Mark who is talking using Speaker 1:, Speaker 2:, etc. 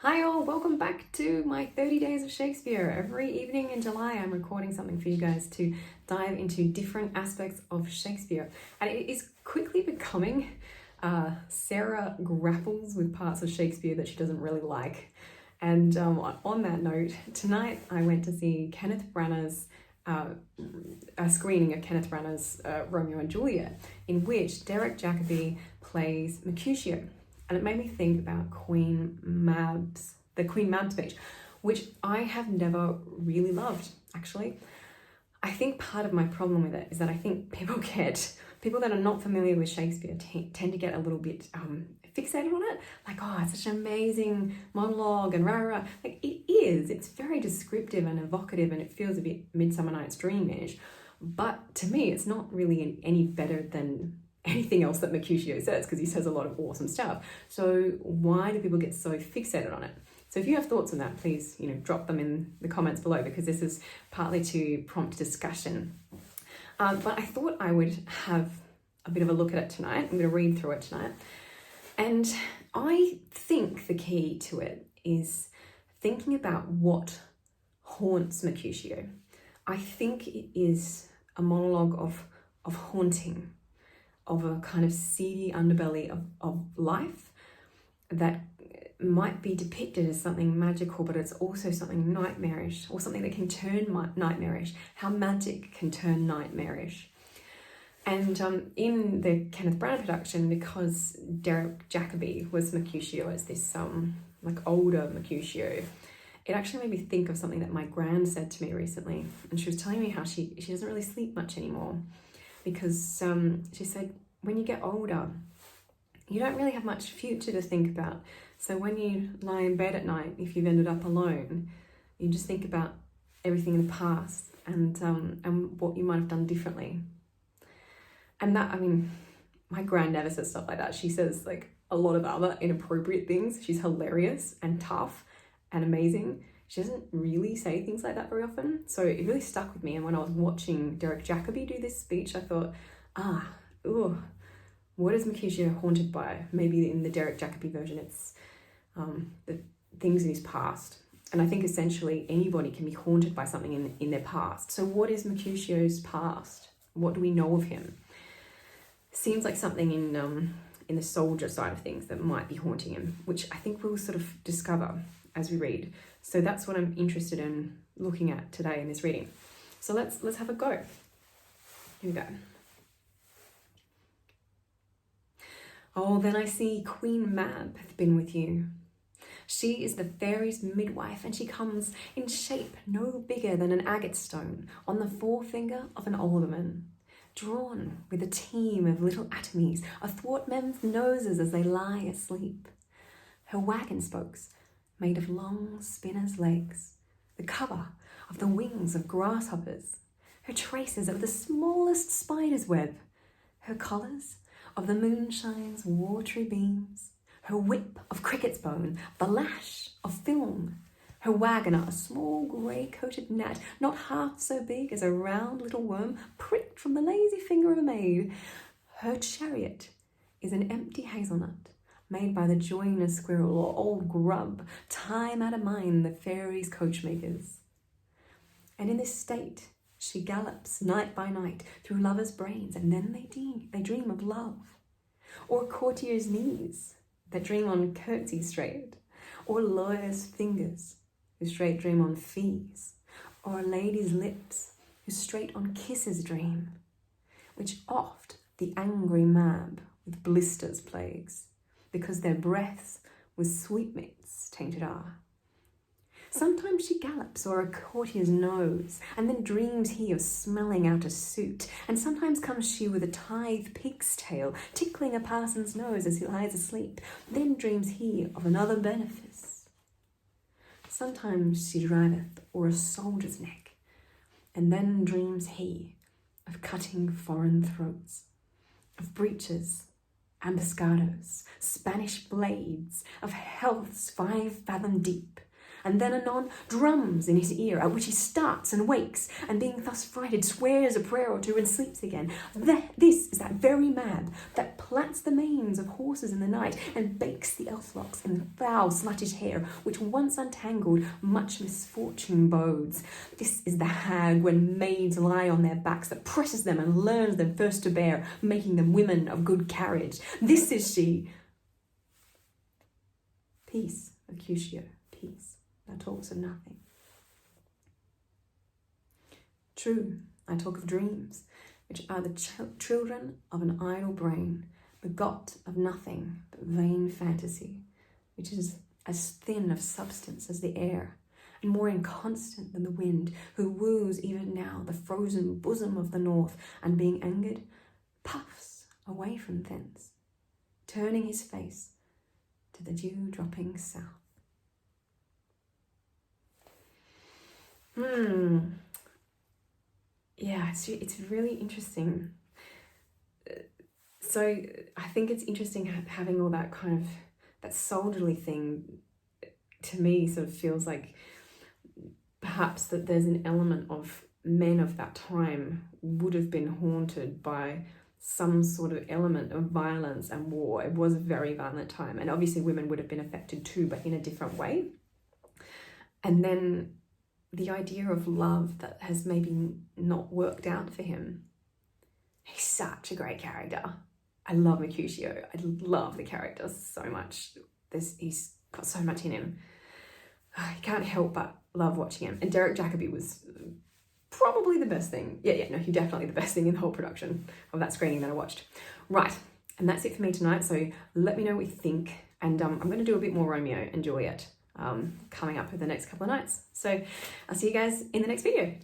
Speaker 1: Hi all, welcome back to my 30 Days of Shakespeare. Every evening in July I'm recording something for you guys to dive into different aspects of Shakespeare. And it is quickly becoming Sarah grapples with parts of Shakespeare that she doesn't really like. And on that note, tonight I went to see Kenneth Branagh's a screening of Kenneth Branagh's Romeo and Juliet, in which Derek Jacobi plays Mercutio. And it made me think about the Queen Mab speech, which I have never really loved, actually. I think part of my problem with it is that I think people that are not familiar with Shakespeare tend to get a little bit fixated on it. Like, oh, it's such an amazing monologue and rah. Like, it's very descriptive and evocative and it feels a bit Midsummer Night's Dream-ish. But to me, it's not really any better than anything else that Mercutio says, because he says a lot of awesome stuff. So why do people get so fixated on it? So if you have thoughts on that, please, drop them in the comments below, because this is partly to prompt discussion. But I thought I would have a bit of a look at it tonight. I'm going to read through it tonight. And I think the key to it is thinking about what haunts Mercutio. I think it is a monologue of haunting, of a kind of seedy underbelly of life that might be depicted as something magical, but it's also something nightmarish, or something that can turn nightmarish, how magic can turn nightmarish. And in the Kenneth Branagh production, because Derek Jacobi was Mercutio as this older Mercutio, it actually made me think of something that my gran said to me recently. And she was telling me how she doesn't really sleep much anymore, because she said, when you get older, you don't really have much future to think about. So when you lie in bed at night, if you've ended up alone, you just think about everything in the past and what you might have done differently. And that, my gran never says stuff like that. She says a lot of other inappropriate things. She's hilarious and tough and amazing. She doesn't really say things like that very often. So it really stuck with me. And when I was watching Derek Jacobi do this speech, I thought, what is Mercutio haunted by? Maybe in the Derek Jacobi version, it's the things in his past. And I think essentially anybody can be haunted by something in their past. So what is Mercutio's past? What do we know of him? Seems like something in the soldier side of things that might be haunting him, which I think we'll sort of discover as we read. So that's what I'm interested in looking at today in this reading. So let's have a go. Here we go. Oh, then I see Queen Mab hath been with you. She is the fairies' midwife, and she comes in shape no bigger than an agate stone on the forefinger of an alderman, drawn with a team of little atomies athwart men's noses as they lie asleep. Her wagon spokes, made of long spinner's legs, the cover of the wings of grasshoppers, her traces of the smallest spider's web, her collars of the moonshine's watery beams, her whip of cricket's bone, the lash of film, her wagoner a small grey-coated gnat, not half so big as a round little worm pricked from the lazy finger of a maid. Her chariot is an empty hazelnut, made by the joiner squirrel or old grub, time out of mind the fairies' coachmakers. And in this state she gallops night by night through lovers' brains, and then they dream of love. Or courtiers' knees that dream on curtsies straight, or lawyers' fingers who straight dream on fees, or a lady's lips who straight on kisses dream, which oft the angry Mab with blisters plagues, because their breaths with sweetmeats tainted are. Sometimes she gallops o'er a courtier's nose, and then dreams he of smelling out a suit, and sometimes comes she with a tithe pig's tail, tickling a parson's nose as he lies asleep, then dreams he of another benefice. Sometimes she driveth o'er a soldier's neck, and then dreams he of cutting foreign throats, of breaches, ambuscados, Spanish blades, of healths 5 fathom deep, and then anon drums in his ear, at which he starts and wakes, and being thus frighted, swears a prayer or two and sleeps again. This is that very man that plats the manes of horses in the night, and bakes the elf locks in the foul sluttish hair, which once untangled much misfortune bodes. This is the hag, when maids lie on their backs, that presses them and learns them first to bear, making them women of good carriage. This is she. Peace, Mercutio, peace. Thou talks of nothing. True, I talk of dreams, which are the children of an idle brain, begot of nothing but vain fantasy, which is as thin of substance as the air, and more inconstant than the wind, who woos even now the frozen bosom of the north, and being angered, puffs away from thence, turning his face to the dew-dropping south. Yeah, it's really interesting. So I think it's interesting having all that kind of, that soldierly thing, to me sort of feels like perhaps that there's an element of men of that time would have been haunted by some sort of element of violence and war. It was a very violent time, and obviously women would have been affected too, but in a different way. And then the idea of love that has maybe not worked out for him. He's such a great character. I love Mercutio. I love the character so much. He's got so much in him. You can't help but love watching him. And Derek Jacobi was probably the best thing. He's definitely the best thing in the whole production of that screening that I watched. Right, and that's it for me tonight. So let me know what you think. And I'm going to do a bit more Romeo and Juliet coming up over the next couple of nights. So I'll see you guys in the next video.